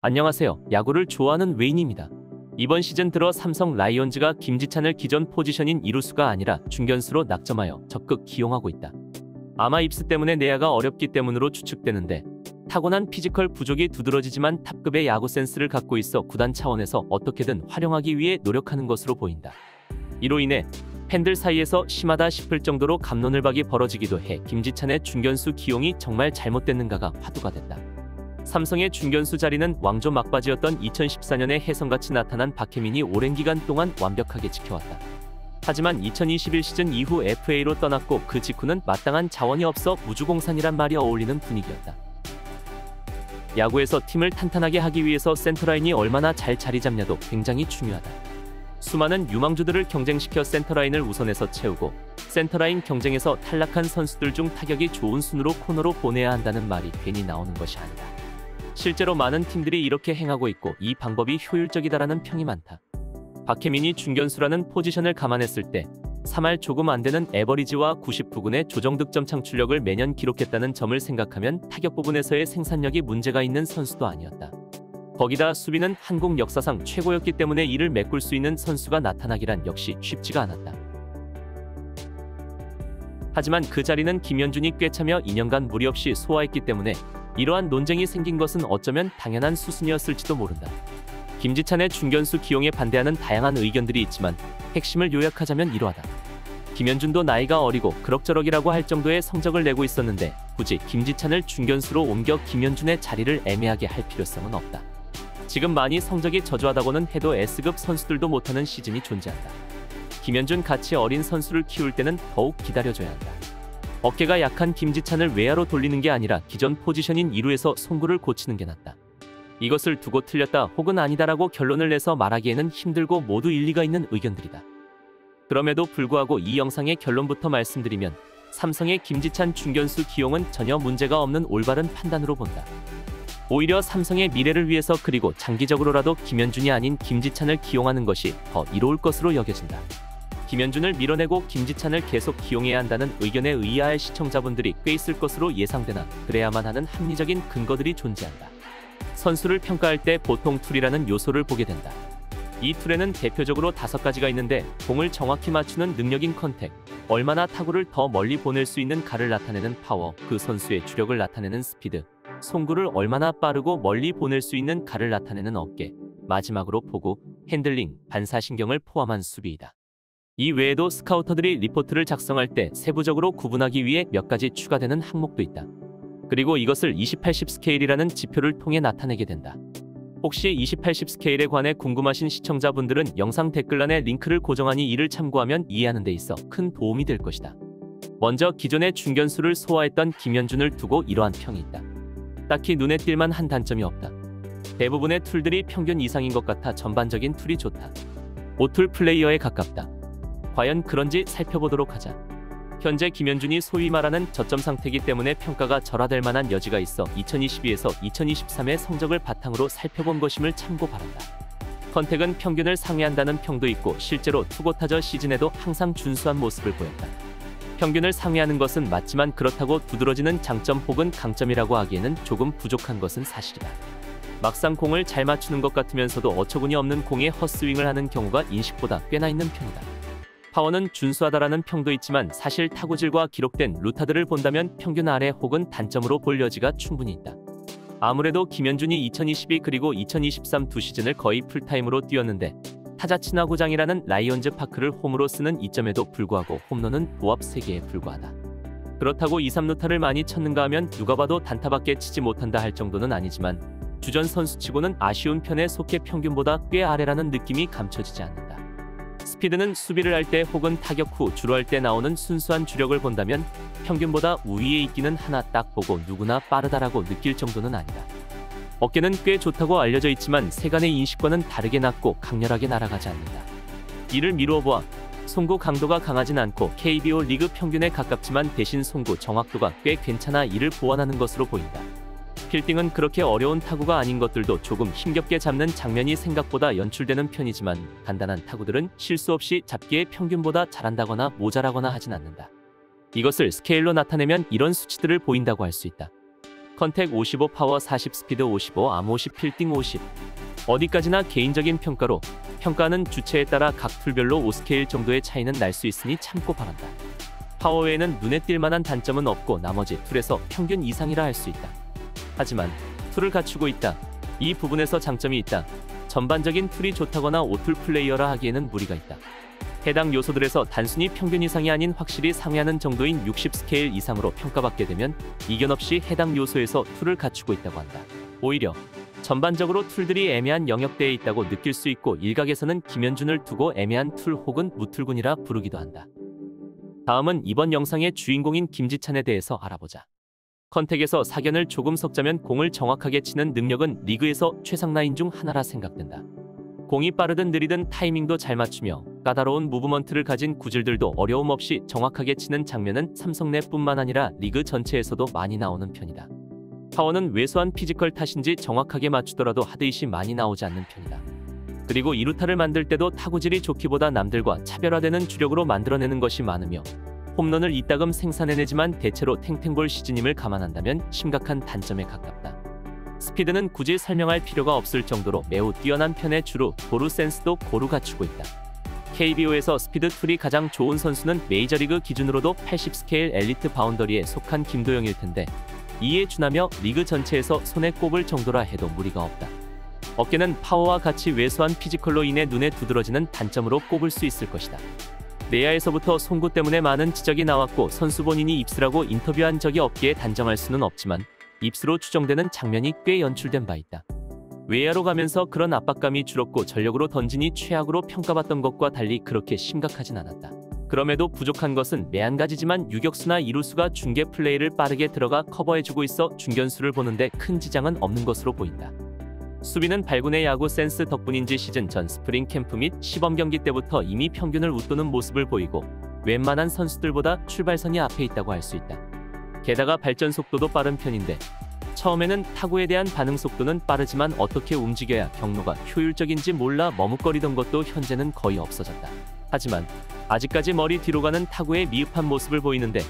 안녕하세요. 야구를 좋아하는 웨인입니다. 이번 시즌 들어 삼성 라이온즈가 김지찬을 기존 포지션인 이루수가 아니라 중견수로 낙점하여 적극 기용하고 있다. 아마 입스 때문에 내야가 어렵기 때문으로 추측되는데 타고난 피지컬 부족이 두드러지지만 탑급의 야구 센스를 갖고 있어 구단 차원에서 어떻게든 활용하기 위해 노력하는 것으로 보인다. 이로 인해 팬들 사이에서 심하다 싶을 정도로 갑론을박이 벌어지기도 해 김지찬의 중견수 기용이 정말 잘못됐는가가 화두가 됐다. 삼성의 중견수 자리는 왕조 막바지였던 2014년에 혜성같이 나타난 박혜민이 오랜 기간 동안 완벽하게 지켜왔다. 하지만 2021 시즌 이후 FA로 떠났고 그 직후는 마땅한 자원이 없어 무주공산이란 말이 어울리는 분위기였다. 야구에서 팀을 탄탄하게 하기 위해서 센터라인이 얼마나 잘 자리 잡냐도 굉장히 중요하다. 수많은 유망주들을 경쟁시켜 센터라인을 우선해서 채우고 센터라인 경쟁에서 탈락한 선수들 중 타격이 좋은 순으로 코너로 보내야 한다는 말이 괜히 나오는 것이 아니다. 실제로 많은 팀들이 이렇게 행하고 있고 이 방법이 효율적이다라는 평이 많다. 박혜민이 중견수라는 포지션을 감안했을 때 3할 조금 안 되는 에버리지와 99분의 조정 득점 창출력을 매년 기록했다는 점을 생각하면 타격 부분에서의 생산력이 문제가 있는 선수도 아니었다. 거기다 수비는 한국 역사상 최고였기 때문에 이를 메꿀 수 있는 선수가 나타나기란 역시 쉽지가 않았다. 하지만 그 자리는 김현준이 꿰차며 2년간 무리 없이 소화했기 때문에 이러한 논쟁이 생긴 것은 어쩌면 당연한 수순이었을지도 모른다. 김지찬의 중견수 기용에 반대하는 다양한 의견들이 있지만 핵심을 요약하자면 이러하다. 김현준도 나이가 어리고 그럭저럭이라고 할 정도의 성적을 내고 있었는데 굳이 김지찬을 중견수로 옮겨 김현준의 자리를 애매하게 할 필요성은 없다. 지금 많이 성적이 저조하다고는 해도 S급 선수들도 못하는 시즌이 존재한다. 김현준 같이 어린 선수를 키울 때는 더욱 기다려줘야 한다. 어깨가 약한 김지찬을 외야로 돌리는 게 아니라 기존 포지션인 2루에서 송구를 고치는 게 낫다. 이것을 두고 틀렸다 혹은 아니다라고 결론을 내서 말하기에는 힘들고 모두 일리가 있는 의견들이다. 그럼에도 불구하고 이 영상의 결론부터 말씀드리면 삼성의 김지찬 중견수 기용은 전혀 문제가 없는 올바른 판단으로 본다. 오히려 삼성의 미래를 위해서 그리고 장기적으로라도 김현준이 아닌 김지찬을 기용하는 것이 더 이로울 것으로 여겨진다. 김현준을 밀어내고 김지찬을 계속 기용해야 한다는 의견에 의아할 시청자분들이 꽤 있을 것으로 예상되나 그래야만 하는 합리적인 근거들이 존재한다. 선수를 평가할 때 보통 툴이라는 요소를 보게 된다. 이 툴에는 대표적으로 5가지가 있는데 공을 정확히 맞추는 능력인 컨택, 얼마나 타구를 더 멀리 보낼 수 있는 가를 나타내는 파워, 그 선수의 주력을 나타내는 스피드, 송구를 얼마나 빠르고 멀리 보낼 수 있는 가를 나타내는 어깨, 마지막으로 포구, 핸들링, 반사신경을 포함한 수비이다. 이 외에도 스카우터들이 리포트를 작성할 때 세부적으로 구분하기 위해 몇 가지 추가되는 항목도 있다. 그리고 이것을 20/80 스케일이라는 지표를 통해 나타내게 된다. 혹시 20/80 스케일에 관해 궁금하신 시청자분들은 영상 댓글란에 링크를 고정하니 이를 참고하면 이해하는 데 있어 큰 도움이 될 것이다. 먼저 기존의 중견수를 소화했던 김현준을 두고 이러한 평이 있다. 딱히 눈에 띌만 한 단점이 없다. 대부분의 툴들이 평균 이상인 것 같아 전반적인 툴이 좋다. 오툴 플레이어에 가깝다. 과연 그런지 살펴보도록 하자. 현재 김현준이 소위 말하는 저점 상태이기 때문에 평가가 절하될 만한 여지가 있어 2022에서 2023의 성적을 바탕으로 살펴본 것임을 참고 바란다. 컨택은 평균을 상회한다는 평도 있고 실제로 투고타저 시즌에도 항상 준수한 모습을 보였다. 평균을 상회하는 것은 맞지만 그렇다고 두드러지는 장점 혹은 강점이라고 하기에는 조금 부족한 것은 사실이다. 막상 공을 잘 맞추는 것 같으면서도 어처구니 없는 공에 헛스윙을 하는 경우가 인식보다 꽤나 있는 편이다. 파워는 준수하다라는 평도 있지만 사실 타구질과 기록된 루타들을 본다면 평균 아래 혹은 단점으로 볼 여지가 충분히 있다. 아무래도 김현준이 2022 그리고 2023 두 시즌을 거의 풀타임으로 뛰었는데 타자 친화구장이라는 라이온즈 파크를 홈으로 쓰는 이점에도 불구하고 홈런은 보합 3개에 불과하다. 그렇다고 2, 3루타를 많이 쳤는가 하면 누가 봐도 단타밖에 치지 못한다 할 정도는 아니지만 주전 선수치고는 아쉬운 편에 속해 평균보다 꽤 아래라는 느낌이 감춰지지 않는다. 스피드는 수비를 할 때 혹은 타격 후 주로 할 때 나오는 순수한 주력을 본다면 평균보다 우위에 있기는 하나 딱 보고 누구나 빠르다라고 느낄 정도는 아니다. 어깨는 꽤 좋다고 알려져 있지만 세간의 인식과는 다르게 낮고 강렬하게 날아가지 않는다. 이를 미루어 보아 송구 강도가 강하진 않고 KBO 리그 평균에 가깝지만 대신 송구 정확도가 꽤 괜찮아 이를 보완하는 것으로 보인다. 필딩은 그렇게 어려운 타구가 아닌 것들도 조금 힘겹게 잡는 장면이 생각보다 연출되는 편이지만 간단한 타구들은 실수 없이 잡기에 평균보다 잘한다거나 모자라거나 하진 않는다. 이것을 스케일로 나타내면 이런 수치들을 보인다고 할 수 있다. 컨택 55, 파워 40, 스피드 55, 암 50, 필딩 50. 어디까지나 개인적인 평가로, 평가는 주체에 따라 각 툴별로 5스케일 정도의 차이는 날 수 있으니 참고 바란다. 파워 외에는 눈에 띌 만한 단점은 없고 나머지 툴에서 평균 이상이라 할 수 있다. 하지만 툴을 갖추고 있다, 이 부분에서 장점이 있다, 전반적인 툴이 좋다거나 오툴 플레이어라 하기에는 무리가 있다. 해당 요소들에서 단순히 평균 이상이 아닌 확실히 상회하는 정도인 60 스케일 이상으로 평가받게 되면 이견 없이 해당 요소에서 툴을 갖추고 있다고 한다. 오히려 전반적으로 툴들이 애매한 영역대에 있다고 느낄 수 있고 일각에서는 김현준을 두고 애매한 툴 혹은 무툴군이라 부르기도 한다. 다음은 이번 영상의 주인공인 김지찬에 대해서 알아보자. 컨택에서 사견을 조금 섞자면 공을 정확하게 치는 능력은 리그에서 최상라인 중 하나라 생각된다. 공이 빠르든 느리든 타이밍도 잘 맞추며 까다로운 무브먼트를 가진 구질들도 어려움 없이 정확하게 치는 장면은 삼성 내뿐만 아니라 리그 전체에서도 많이 나오는 편이다. 파워는 왜소한 피지컬 탓인지 정확하게 맞추더라도 하드잇이 많이 나오지 않는 편이다. 그리고 이루타를 만들 때도 타구질이 좋기보다 남들과 차별화되는 주력으로 만들어내는 것이 많으며 홈런을 이따금 생산해내지만 대체로 탱탱볼 시즌임을 감안한다면 심각한 단점에 가깝다. 스피드는 굳이 설명할 필요가 없을 정도로 매우 뛰어난 편의 주루, 도루 센스도 고루 갖추고 있다. KBO에서 스피드 툴이 가장 좋은 선수는 메이저리그 기준으로도 80 스케일 엘리트 바운더리에 속한 김도영일 텐데 이에 준하며 리그 전체에서 손에 꼽을 정도라 해도 무리가 없다. 어깨는 파워와 같이 왜소한 피지컬로 인해 눈에 두드러지는 단점으로 꼽을 수 있을 것이다. 내야에서부터 송구 때문에 많은 지적이 나왔고 선수 본인이 입스라고 인터뷰한 적이 없기에 단정할 수는 없지만 입스로 추정되는 장면이 꽤 연출된 바 있다. 외야로 가면서 그런 압박감이 줄었고 전력으로 던지니 최악으로 평가받던 것과 달리 그렇게 심각하진 않았다. 그럼에도 부족한 것은 매한가지지만 유격수나 이루수가 중계 플레이를 빠르게 들어가 커버해주고 있어 중견수를 보는데 큰 지장은 없는 것으로 보인다. 수비는 발군의 야구 센스 덕분인지 시즌 전 스프링 캠프 및 시범 경기 때부터 이미 평균을 웃도는 모습을 보이고 웬만한 선수들보다 출발선이 앞에 있다고 할 수 있다. 게다가 발전 속도도 빠른 편인데 처음에는 타구에 대한 반응 속도는 빠르지만 어떻게 움직여야 경로가 효율적인지 몰라 머뭇거리던 것도 현재는 거의 없어졌다. 하지만 아직까지 머리 뒤로 가는 타구의 미흡한 모습을 보이는데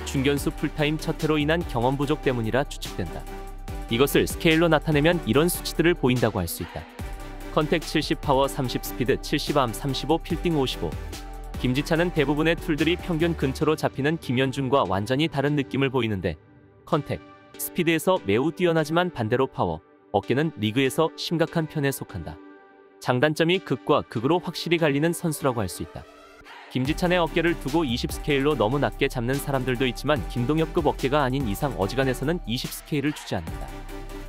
중견수 풀타임 첫 해로 인한 경험 부족 때문이라 추측된다. 이것을 스케일로 나타내면 이런 수치들을 보인다고 할 수 있다. 컨택 70, 파워 30, 스피드 70, 암 35, 필딩 55. 김지찬은 대부분의 툴들이 평균 근처로 잡히는 김현준과 완전히 다른 느낌을 보이는데 컨택, 스피드에서 매우 뛰어나지만 반대로 파워, 어깨는 리그에서 심각한 편에 속한다. 장단점이 극과 극으로 확실히 갈리는 선수라고 할 수 있다. 김지찬의 어깨를 두고 20 스케일로 너무 낮게 잡는 사람들도 있지만 김동엽급 어깨가 아닌 이상 어지간해서는 20 스케일을 주지 않는다.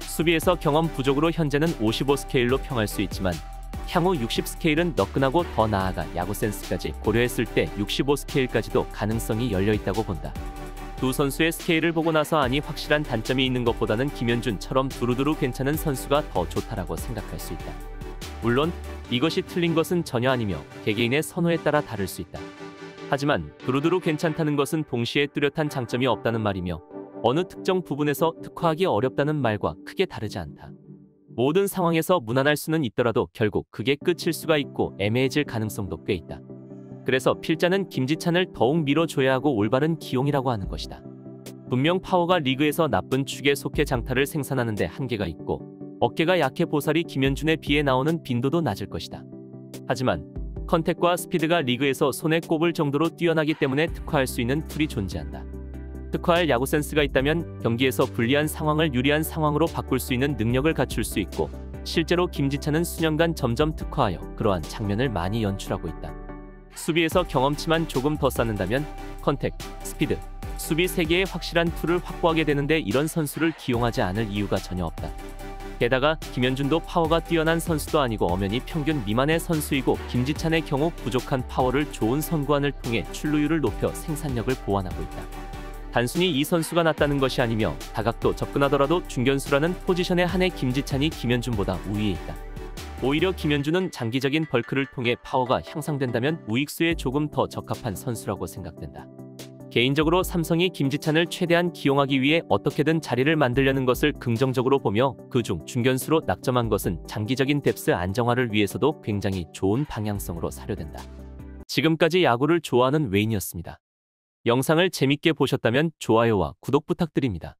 수비에서 경험 부족으로 현재는 55 스케일로 평할 수 있지만 향후 60 스케일은 너끈하고 더 나아가 야구 센스까지 고려했을 때 65 스케일까지도 가능성이 열려있다고 본다. 두 선수의 스케일을 보고 나서 아니 확실한 단점이 있는 것보다는 김현준처럼 두루두루 괜찮은 선수가 더 좋다라고 생각할 수 있다. 물론 이것이 틀린 것은 전혀 아니며 개개인의 선호에 따라 다를 수 있다. 하지만 두루두루 괜찮다는 것은 동시에 뚜렷한 장점이 없다는 말이며 어느 특정 부분에서 특화하기 어렵다는 말과 크게 다르지 않다. 모든 상황에서 무난할 수는 있더라도 결국 그게 끝일 수가 있고 애매해질 가능성도 꽤 있다. 그래서 필자는 김지찬을 더욱 밀어줘야 하고 올바른 기용이라고 하는 것이다. 분명 파워가 리그에서 나쁜 축에 속해 장타를 생산하는데 한계가 있고 어깨가 약해 보살이 김현준에 비해 나오는 빈도도 낮을 것이다. 하지만 컨택과 스피드가 리그에서 손에 꼽을 정도로 뛰어나기 때문에 특화할 수 있는 툴이 존재한다. 특화할 야구 센스가 있다면 경기에서 불리한 상황을 유리한 상황으로 바꿀 수 있는 능력을 갖출 수 있고 실제로 김지찬은 수년간 점점 특화하여 그러한 장면을 많이 연출하고 있다. 수비에서 경험치만 조금 더 쌓는다면 컨택, 스피드, 수비 3개의 확실한 툴을 확보하게 되는데 이런 선수를 기용하지 않을 이유가 전혀 없다. 게다가 김현준도 파워가 뛰어난 선수도 아니고 엄연히 평균 미만의 선수이고 김지찬의 경우 부족한 파워를 좋은 선구안을 통해 출루율을 높여 생산력을 보완하고 있다. 단순히 이 선수가 낫다는 것이 아니며 다각도 접근하더라도 중견수라는 포지션에 한해 김지찬이 김현준보다 우위에 있다. 오히려 김현준은 장기적인 벌크를 통해 파워가 향상된다면 우익수에 조금 더 적합한 선수라고 생각된다. 개인적으로 삼성이 김지찬을 최대한 기용하기 위해 어떻게든 자리를 만들려는 것을 긍정적으로 보며 그중 중견수로 낙점한 것은 장기적인 뎁스 안정화를 위해서도 굉장히 좋은 방향성으로 사료된다. 지금까지 야구를 좋아하는 웨인이었습니다. 영상을 재밌게 보셨다면 좋아요와 구독 부탁드립니다.